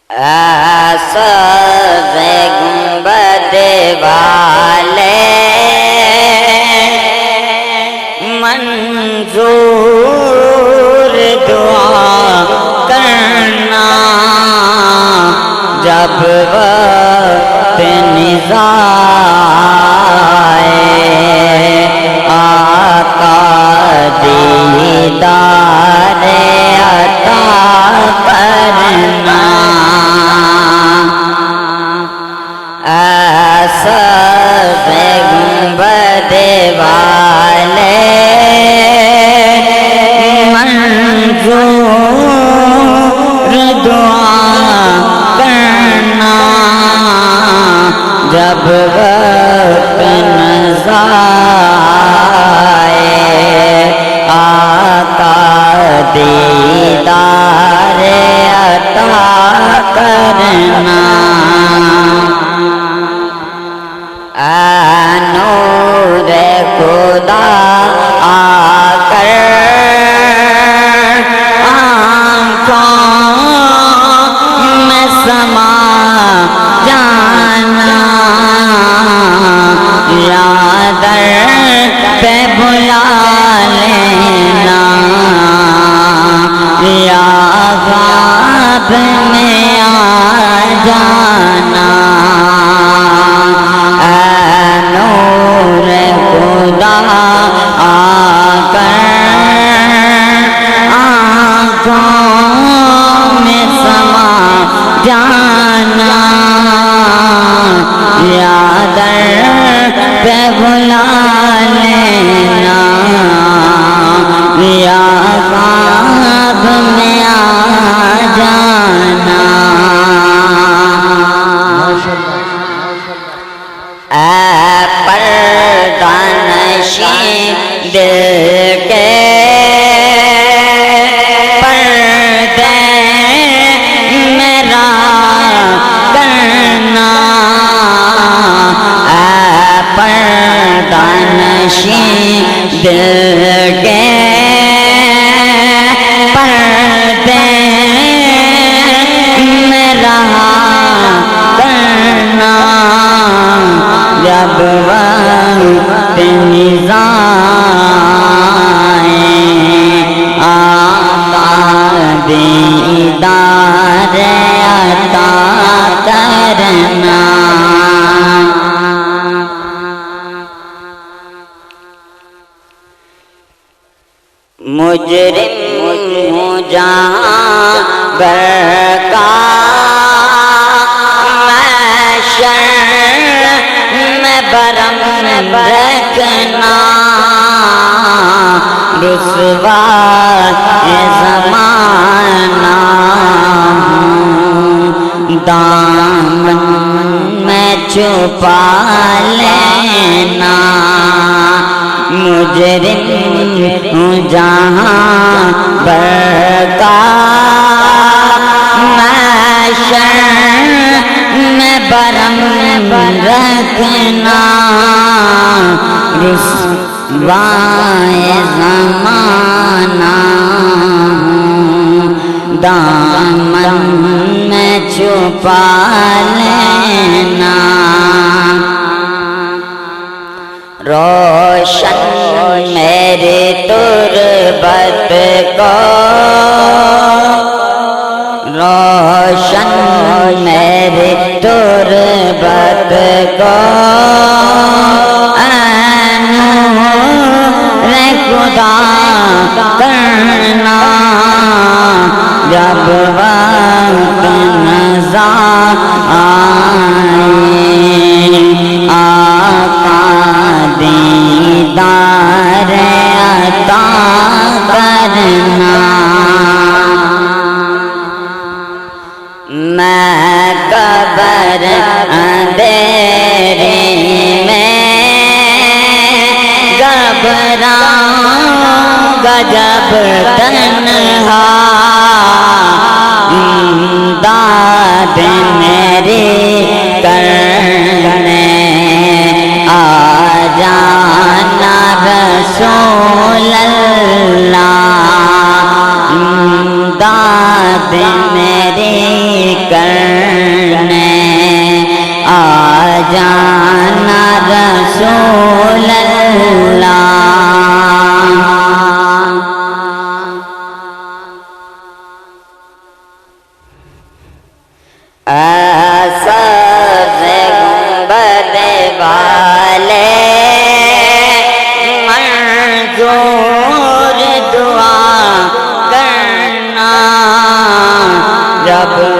سبز گنبد والے منظور دعا کرنا جب وقت نزائے آقا دیدار عطا کرنا سبز گنبد والے منظور دعا کرنا جب وقت نزائے آقا دیدار عطا کرنا نور خدا آ کر آنکھوں میں سما جانا یادر پہ بلا لینا یا غاب میں آ جانا نور خدا آ کر آنکھوں میں سما جانا یادر پہ بلا لینا یا خواب میں آ جانا پردہ نشین دل کے پردے میرا کرنا پردہ نشین دل کے پردے میرا کرنا جب وقت نزائے آقا دیدار عطا کرنا مجرم ہوں جہاں گر کا برم رکھنا رسوا زمانہ دامن میں چھپا لینا مجرم ہوں جہاں برکا محشر میں برم رکھنا رسوائے زمانہ دامن میں چھپا لینا روشن میری تربت کو روشن میری تربت کو نور خدا کرنا جب وقت نزائے آقا دیدار عطا کرنا میں قبر اندھیرے میں گھبراؤں گا جب تنہا امداد میری کرنے آ جانا رسول اللہ امداد میری کر رب